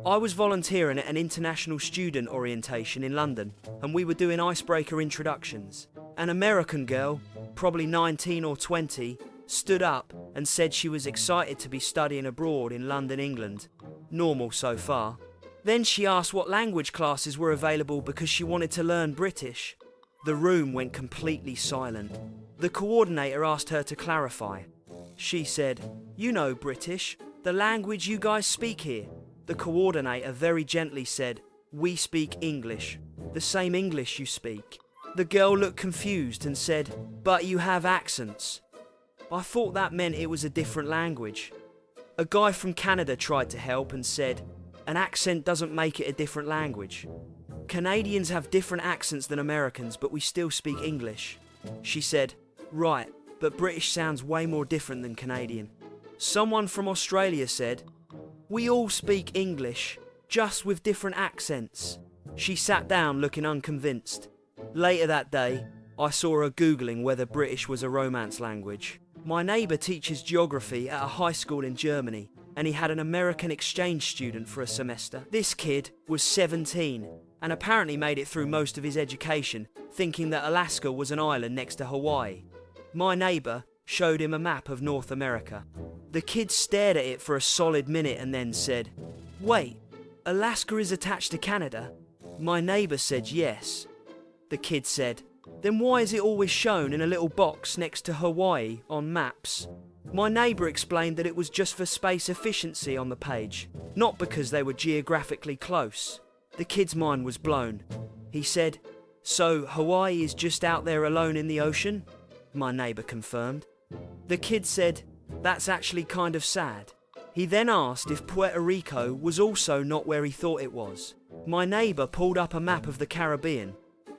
I was volunteering at an international student orientation in London, and we were doing icebreaker introductions. An American girl, probably 19 or 20, stood up and said she was excited to be studying abroad in London, England. Normal so far. Then she asked what language classes were available because she wanted to learn British. The room went completely silent. The coordinator asked her to clarify. She said, "You know British, the language you guys speak here." The coordinator very gently said, "We speak English, the same English you speak." The girl looked confused and said, "But you have accents." I thought that meant it was a different language. A guy from Canada tried to help and said, "An accent doesn't make it a different language. Canadians have different accents than Americans, but we still speak English." She said, "Right, but British sounds way more different than Canadian." Someone from Australia said, "We all speak English, just with different accents." She sat down looking unconvinced. Later that day, I saw her Googling whether British was a Romance language. My neighbour teaches geography at a high school in Germany, and he had an American exchange student for a semester. This kid was 17, and apparently made it through most of his education, thinking that Alaska was an island next to Hawaii. My neighbour showed him a map of North America. The kid stared at it for a solid minute and then said, "Wait, Alaska is attached to Canada?" My neighbour said yes. The kid said, "Then why is it always shown in a little box next to Hawaii on maps?" My neighbour explained that it was just for space efficiency on the page, not because they were geographically close. The kid's mind was blown. He said, "So Hawaii is just out there alone in the ocean?" My neighbour confirmed. The kid said, "That's actually kind of sad." He then asked if Puerto Rico was also not where he thought it was. My neighbour pulled up a map of the Caribbean.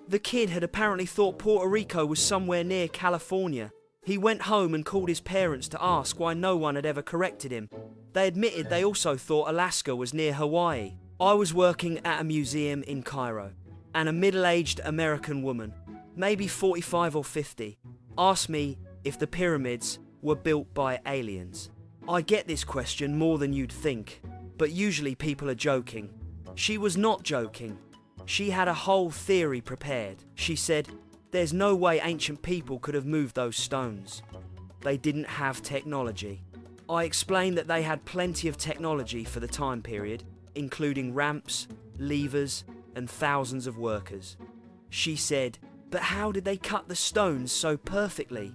The kid had apparently thought Puerto Rico was somewhere near California. He went home and called his parents to ask why no one had ever corrected him. They admitted they also thought Alaska was near Hawaii. I was working at a museum in Cairo, and a middle-aged American woman, maybe 45 or 50, asked me if the pyramids were built by aliens. I get this question more than you'd think, but usually people are joking. She was not joking. She had a whole theory prepared. She said, "There's no way ancient people could have moved those stones. They didn't have technology." I explained that they had plenty of technology for the time period, including ramps, levers, and thousands of workers. She said, "But how did they cut the stones so perfectly?"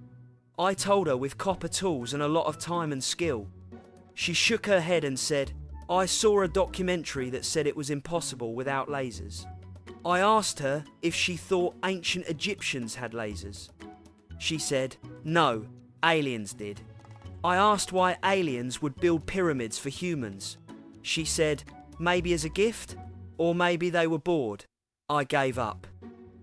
I told her with copper tools and a lot of time and skill. She shook her head and said, "I saw a documentary that said it was impossible without lasers." I asked her if she thought ancient Egyptians had lasers. She said, "No, aliens did." I asked why aliens would build pyramids for humans. She said, "Maybe as a gift, or maybe they were bored." I gave up.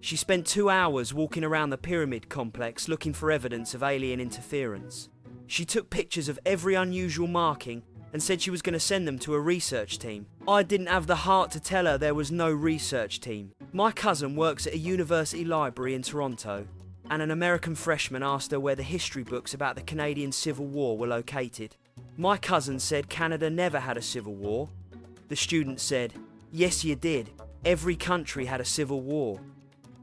She spent 2 hours walking around the pyramid complex looking for evidence of alien interference. She took pictures of every unusual marking and said she was going to send them to a research team. I didn't have the heart to tell her there was no research team. My cousin works at a university library in Toronto, and an American freshman asked her where the history books about the Canadian Civil War were located. My cousin said Canada never had a civil war. The student said, "Yes, you did. Every country had a civil war."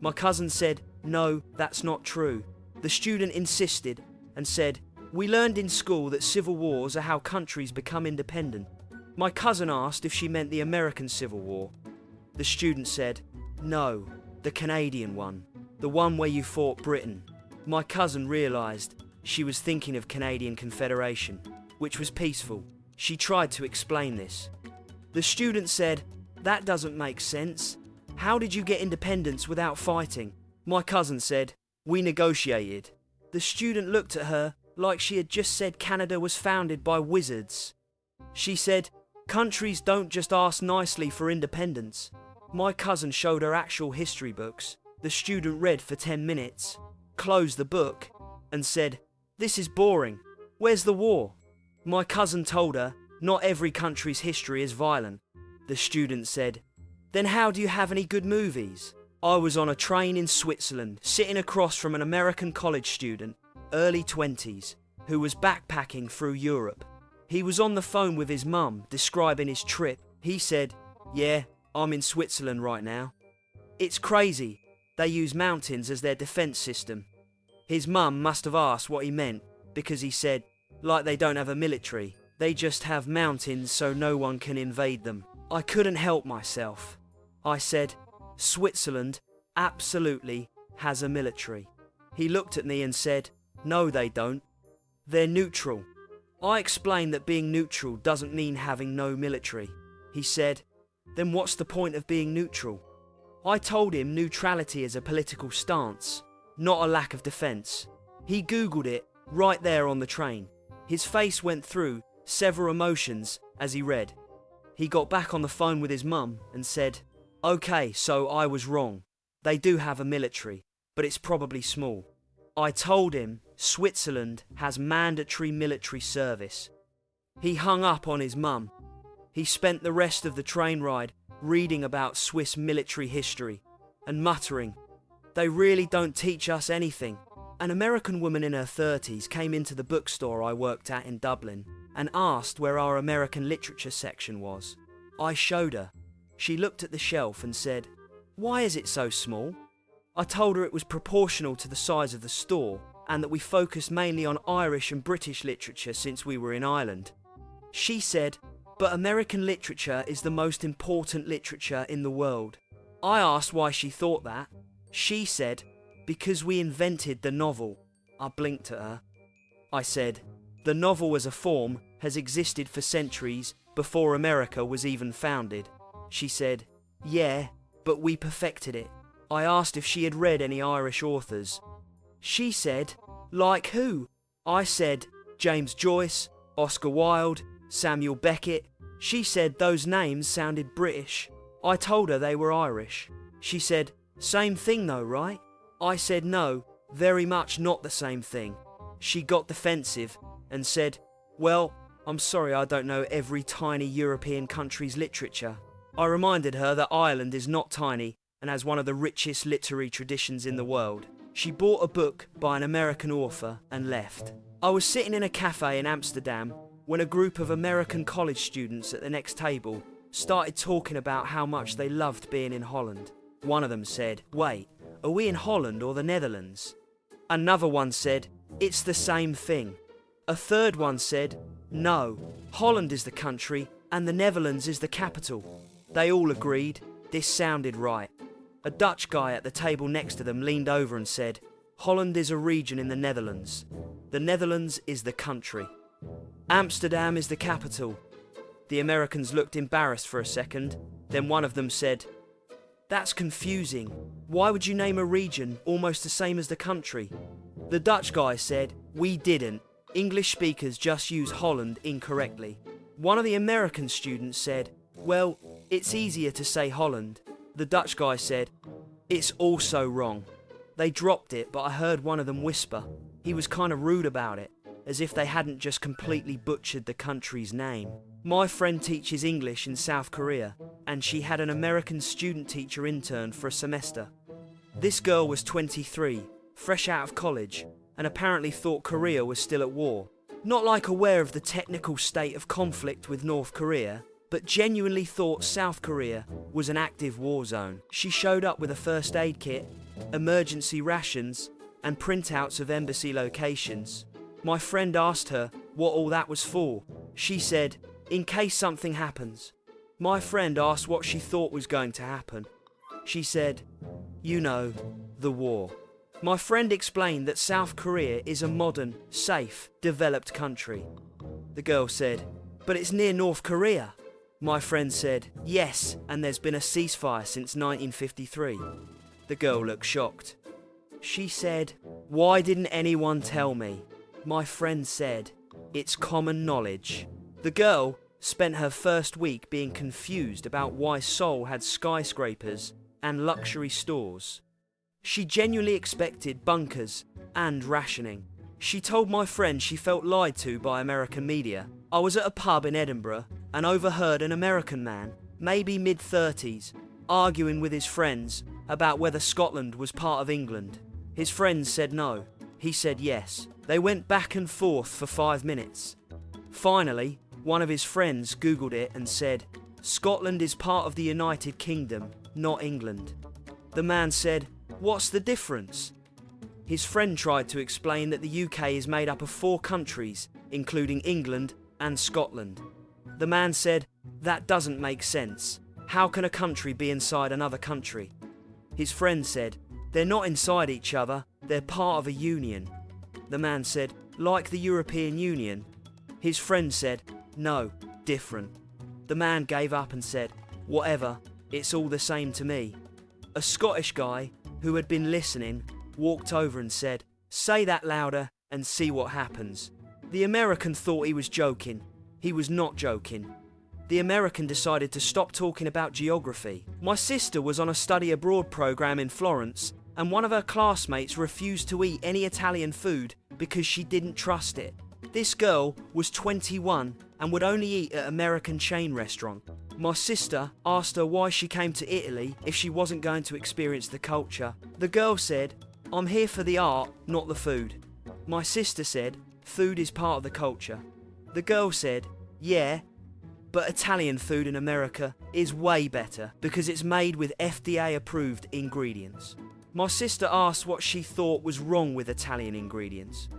My cousin said, "No, that's not true." The student insisted and said, "We learned in school that civil wars are how countries become independent." My cousin asked if she meant the American Civil War. The student said, "No, the Canadian one, the one where you fought Britain." My cousin realised she was thinking of Canadian Confederation, which was peaceful. She tried to explain this. The student said, "That doesn't make sense. How did you get independence without fighting?" My cousin said, "We negotiated." The student looked at her like she had just said Canada was founded by wizards. She said, "Countries don't just ask nicely for independence." My cousin showed her actual history books. The student read for 10 minutes, closed the book, and said, "This is boring. Where's the war?" My cousin told her, "Not every country's history is violent." The student said, "Then how do you have any good movies?" I was on a train in Switzerland, sitting across from an American college student, early 20s, who was backpacking through Europe. He was on the phone with his mum, describing his trip. He said, "Yeah, I'm in Switzerland right now." It's crazy. They use mountains as their defense system. His mum must have asked what he meant, because he said, like they don't have a military. They just have mountains so no one can invade them. I couldn't help myself. I said, "Switzerland absolutely has a military." He looked at me and said, "No, they don't. They're neutral." I explained that being neutral doesn't mean having no military. He said, "Then what's the point of being neutral?" I told him neutrality is a political stance, not a lack of defence. He Googled it right there on the train. His face went through several emotions as he read. He got back on the phone with his mum and said, "Okay, so I was wrong. They do have a military, but it's probably small." I told him Switzerland has mandatory military service. He hung up on his mum. He spent the rest of the train ride reading about Swiss military history and muttering, "They really don't teach us anything." An American woman in her 30s came into the bookstore I worked at in Dublin and asked where our American literature section was. I showed her. She looked at the shelf and said, "Why is it so small?" I told her it was proportional to the size of the store and that we focused mainly on Irish and British literature since we were in Ireland. She said, "But American literature is the most important literature in the world." I asked why she thought that. She said, "Because we invented the novel." I blinked at her. I said, "The novel as a form has existed for centuries before America was even founded." She said, "Yeah, but we perfected it." I asked if she had read any Irish authors. She said, "Like who?" I said, "James Joyce, Oscar Wilde, Samuel Beckett." She said those names sounded British. I told her they were Irish. She said, "Same thing though, right?" I said, "No, very much not the same thing." She got defensive and said, "Well, I'm sorry I don't know every tiny European country's literature." I reminded her that Ireland is not tiny and has one of the richest literary traditions in the world. She bought a book by an American author and left. I was sitting in a cafe in Amsterdam when a group of American college students at the next table started talking about how much they loved being in Holland. One of them said, "Wait, are we in Holland or the Netherlands?" Another one said, "It's the same thing." A third one said, "No, Holland is the country and the Netherlands is the capital." They all agreed this sounded right. A Dutch guy at the table next to them leaned over and said, "Holland is a region in the Netherlands. The Netherlands is the country. Amsterdam is the capital." The Americans looked embarrassed for a second. Then one of them said, "That's confusing. Why would you name a region almost the same as the country?" The Dutch guy said, "We didn't. English speakers just use Holland incorrectly." One of the American students said, "Well, it's easier to say Holland." The Dutch guy said, "It's also wrong." They dropped it, but I heard one of them whisper. He was kind of rude about it, as if they hadn't just completely butchered the country's name. My friend teaches English in South Korea, and she had an American student teacher intern for a semester. This girl was 23, fresh out of college, and apparently thought Korea was still at war. Not like aware of the technical state of conflict with North Korea, but genuinely thought South Korea was an active war zone. She showed up with a first aid kit, emergency rations, and printouts of embassy locations. My friend asked her what all that was for. She said, "In case something happens." My friend asked what she thought was going to happen. She said, "You know, the war." My friend explained that South Korea is a modern, safe, developed country. The girl said, "But it's near North Korea." My friend said, "Yes, and there's been a ceasefire since 1953. The girl looked shocked. She said, "Why didn't anyone tell me?" My friend said, "It's common knowledge." The girl spent her first week being confused about why Seoul had skyscrapers and luxury stores. She genuinely expected bunkers and rationing. She told my friend she felt lied to by American media. I was at a pub in Edinburgh and overheard an American man, maybe mid-30s, arguing with his friends about whether Scotland was part of England. His friends said no. He said yes. They went back and forth for 5 minutes. Finally, one of his friends Googled it and said, Scotland is part of the United Kingdom, not England. The man said, "What's the difference?" His friend tried to explain that the UK is made up of 4 countries, including England and Scotland. The man said, "That doesn't make sense. How can a country be inside another country?" His friend said, "They're not inside each other, they're part of a union." The man said, "Like the European Union?" His friend said, "No, different." The man gave up and said, "Whatever, it's all the same to me." A Scottish guy, who had been listening, walked over and said, "Say that louder and see what happens." The American thought he was joking. He was not joking. The American decided to stop talking about geography. My sister was on a study abroad program in Florence, and one of her classmates refused to eat any Italian food because she didn't trust it. This girl was 21 and would only eat at American chain restaurant. My sister asked her why she came to Italy if she wasn't going to experience the culture. The girl said, "I'm here for the art, not the food." My sister said, "Food is part of the culture." The girl said, "Yeah, but Italian food in America is way better because it's made with FDA approved ingredients." My sister asked what she thought was wrong with Italian ingredients.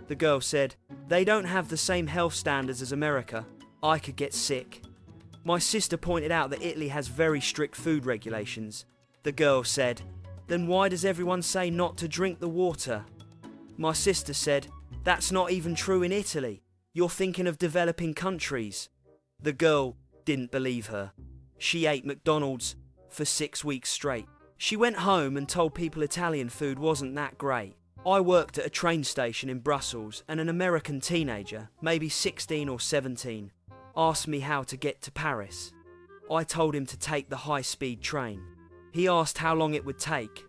The girl said, "They don't have the same health standards as America. I could get sick." My sister pointed out that Italy has very strict food regulations. The girl said, "Then why does everyone say not to drink the water?" My sister said, "That's not even true in Italy. You're thinking of developing countries." The girl didn't believe her. She ate McDonald's for 6 weeks straight. She went home and told people Italian food wasn't that great. I worked at a train station in Brussels, and an American teenager, maybe 16 or 17, asked me how to get to Paris. I told him to take the high-speed train. He asked how long it would take.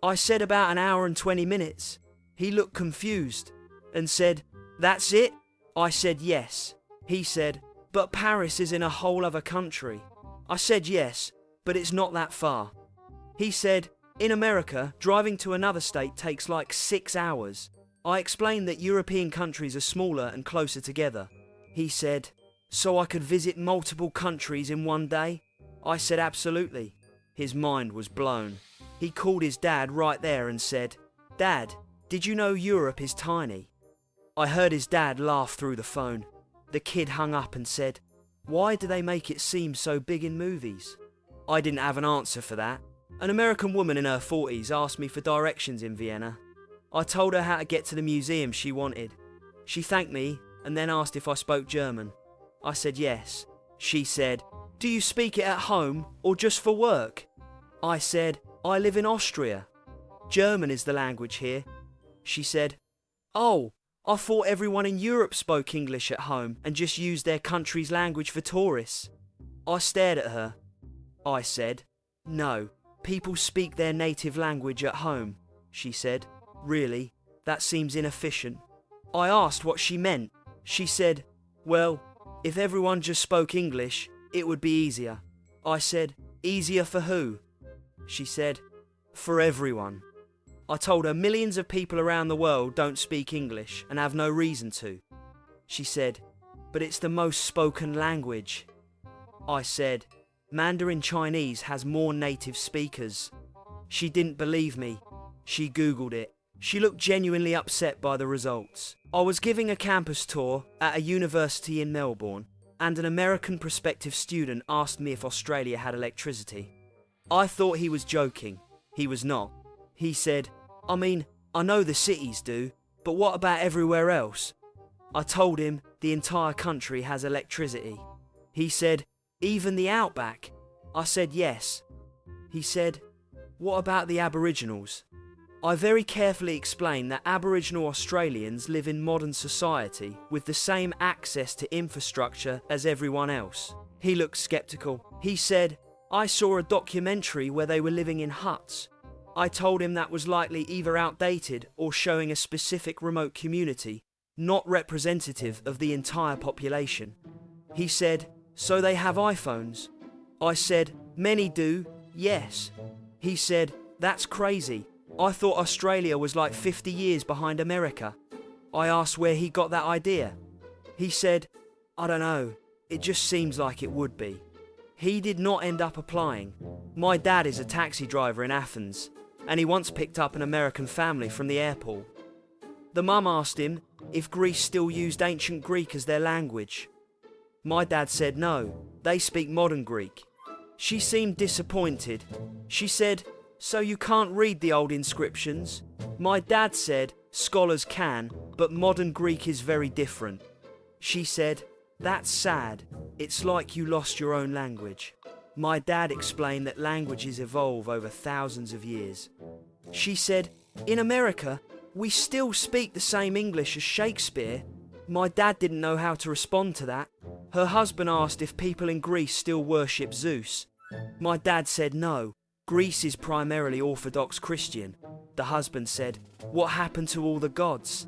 I said about an hour and 20 minutes. He looked confused and said, "That's it?" I said yes. He said, "But Paris is in a whole other country." I said yes, but it's not that far. He said, "In America, driving to another state takes like 6 hours." I explained that European countries are smaller and closer together. He said, "So I could visit multiple countries in one day?" I said absolutely. His mind was blown. He called his dad right there and said, "Dad, did you know Europe is tiny?" I heard his dad laugh through the phone. The kid hung up and said, "Why do they make it seem so big in movies?" I didn't have an answer for that. An American woman in her 40s asked me for directions in Vienna. I told her how to get to the museum she wanted. She thanked me and then asked if I spoke German. I said yes. She said, "Do you speak it at home or just for work?" I said, "I live in Austria. German is the language here." She said, "Oh, I thought everyone in Europe spoke English at home and just used their country's language for tourists." I stared at her. I said, "No, people speak their native language at home." She said, "Really? That seems inefficient." I asked what she meant. She said, "Well, if everyone just spoke English, it would be easier." I said, "Easier for who?" She said, "For everyone." I told her millions of people around the world don't speak English and have no reason to. She said, "But it's the most spoken language." I said, "Mandarin Chinese has more native speakers." She didn't believe me. She Googled it. She looked genuinely upset by the results. I was giving a campus tour at a university in Melbourne, and an American prospective student asked me if Australia had electricity. I thought he was joking. He was not. He said, "I mean, I know the cities do, but what about everywhere else?" I told him the entire country has electricity. He said, "Even the outback?" I said yes. He said, "What about the Aboriginals?" I very carefully explained that Aboriginal Australians live in modern society with the same access to infrastructure as everyone else. He looked skeptical. He said, "I saw a documentary where they were living in huts." I told him that was likely either outdated or showing a specific remote community, not representative of the entire population. He said, "So they have iPhones?" I said, "Many do, yes." He said, "That's crazy. I thought Australia was like 50 years behind America." I asked where he got that idea. He said, "I don't know, it just seems like it would be." He did not end up applying. My dad is a taxi driver in Athens, and he once picked up an American family from the airport. The mum asked him if Greece still used ancient Greek as their language. My dad said no, they speak modern Greek. She seemed disappointed. She said, "So you can't read the old inscriptions?" My dad said, "Scholars can, but modern Greek is very different." She said, "That's sad. It's like you lost your own language." My dad explained that languages evolve over thousands of years. She said, "In America, we still speak the same English as Shakespeare." My dad didn't know how to respond to that. Her husband asked if people in Greece still worship Zeus. My dad said no. Greece is primarily Orthodox Christian. The husband said, "What happened to all the gods?"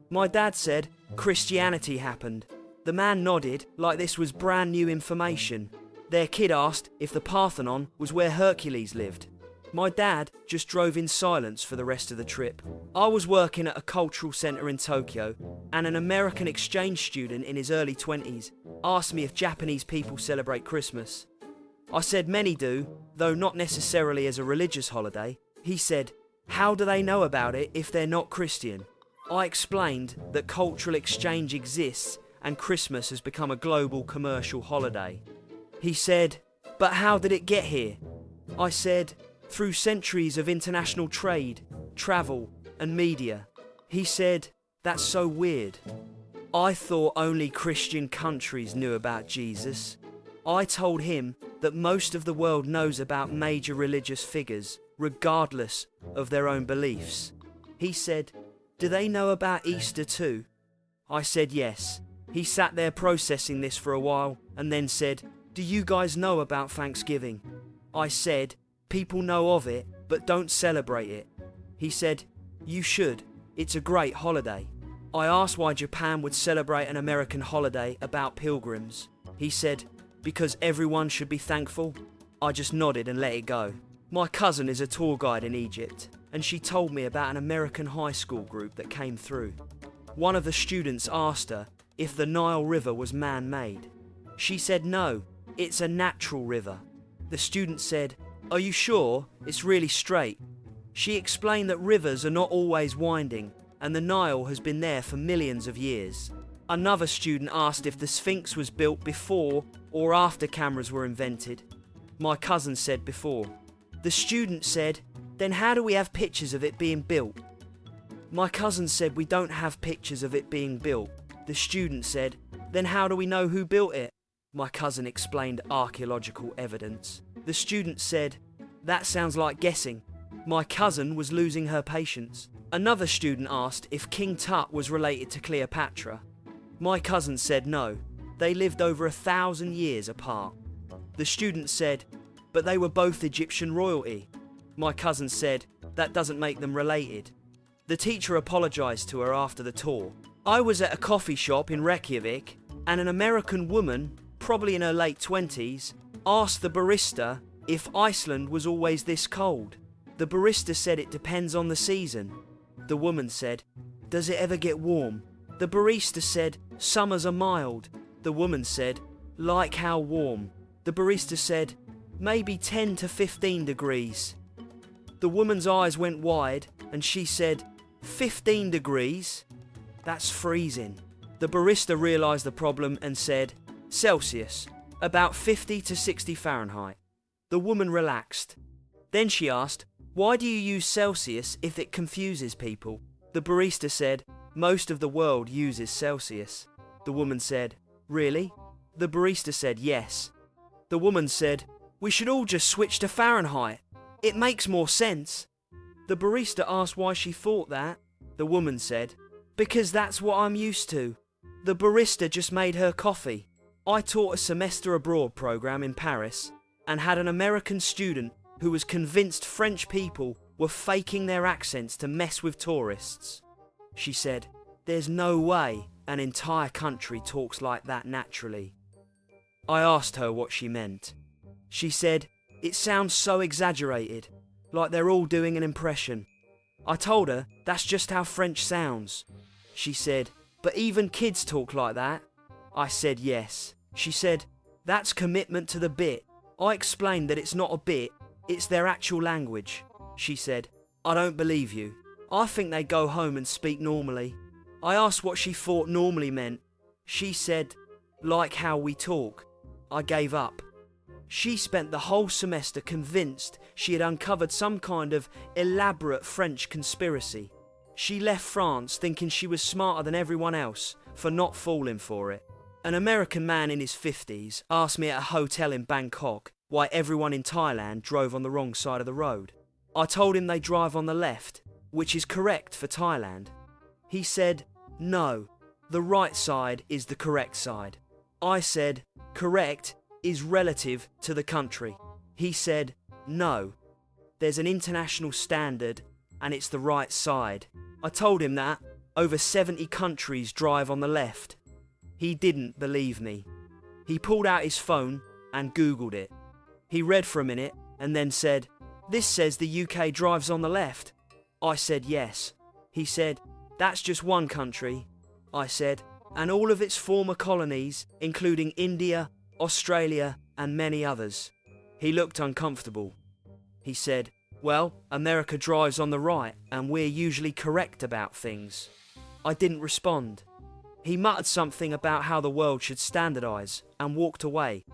My dad said, "Christianity happened." The man nodded like this was brand new information. Their kid asked if the Parthenon was where Hercules lived. My dad just drove in silence for the rest of the trip. I was working at a cultural centre in Tokyo, and an American exchange student in his early 20s asked me if Japanese people celebrate Christmas. I said many do, though not necessarily as a religious holiday. He said, "How do they know about it if they're not Christian?" I explained that cultural exchange exists and Christmas has become a global commercial holiday. He said, "But how did it get here?" I said, "Through centuries of international trade, travel, and media." He said, "That's so weird. I thought only Christian countries knew about Jesus." I told him that most of the world knows about major religious figures, regardless of their own beliefs. He said, "Do they know about Easter too?" I said yes. He sat there processing this for a while and then said, "Do you guys know about Thanksgiving?" I said, "People know of it, but don't celebrate it." He said, "You should. It's a great holiday." I asked why Japan would celebrate an American holiday about pilgrims. He said, "Because everyone should be thankful." I just nodded and let it go. My cousin is a tour guide in Egypt, and she told me about an American high school group that came through. One of the students asked her if the Nile River was man-made. She said no, it's a natural river. The student said, "Are you sure? It's really straight." She explained that rivers are not always winding, and the Nile has been there for millions of years. Another student asked if the Sphinx was built before or after cameras were invented. My cousin said before. The student said, "Then how do we have pictures of it being built?" My cousin said, "We don't have pictures of it being built." The student said, "Then how do we know who built it?" My cousin explained archaeological evidence. The student said, "That sounds like guessing." My cousin was losing her patience. Another student asked if King Tut was related to Cleopatra. My cousin said no, they lived over 1,000 years apart. The student said, "But they were both Egyptian royalty." My cousin said, "That doesn't make them related." The teacher apologised to her after the tour. I was at a coffee shop in Reykjavik, and an American woman, probably in her late 20s, asked the barista if Iceland was always this cold. The barista said it depends on the season. The woman said, "Does it ever get warm?" The barista said, "Summers are mild." The woman said, "Like how warm?" The barista said, "Maybe 10 to 15 degrees. The woman's eyes went wide and she said, 15 degrees? That's freezing. The barista realised the problem and said, "Celsius, about 50 to 60 Fahrenheit. The woman relaxed. Then she asked, "Why do you use Celsius if it confuses people?" The barista said, "Most of the world uses Celsius." The woman said, "Really?" The barista said, "Yes." The woman said, "We should all just switch to Fahrenheit. It makes more sense." The barista asked why she thought that. The woman said, "Because that's what I'm used to." The barista just made her coffee. I taught a semester abroad program in Paris and had an American student who was convinced French people were faking their accents to mess with tourists. She said, "There's no way an entire country talks like that naturally." I asked her what she meant. She said, "It sounds so exaggerated, like they're all doing an impression." I told her that's just how French sounds. She said, "But even kids talk like that." I said yes. She said, "That's commitment to the bit. I explained that it's not a bit, it's their actual language. She said, I don't believe you. I think they go home and speak normally. I asked what she thought normally meant. She said, like how we talk. I gave up. She spent the whole semester convinced she had uncovered some kind of elaborate French conspiracy. She left France thinking she was smarter than everyone else for not falling for it. An American man in his 50s asked me at a hotel in Bangkok why everyone in Thailand drove on the wrong side of the road. I told him they drive on the left, which is correct for Thailand. He said, no, the right side is the correct side. I said, correct is relative to the country. He said, no, there's an international standard and it's the right side. I told him that over 70 countries drive on the left. He didn't believe me. He pulled out his phone and Googled it. He read for a minute and then said, this says the UK drives on the left. I said yes. He said, that's just one country. I said, and all of its former colonies, including India, Australia, and many others. He looked uncomfortable. He said, well, America drives on the right, and we're usually correct about things. I didn't respond. He muttered something about how the world should standardise, and walked away.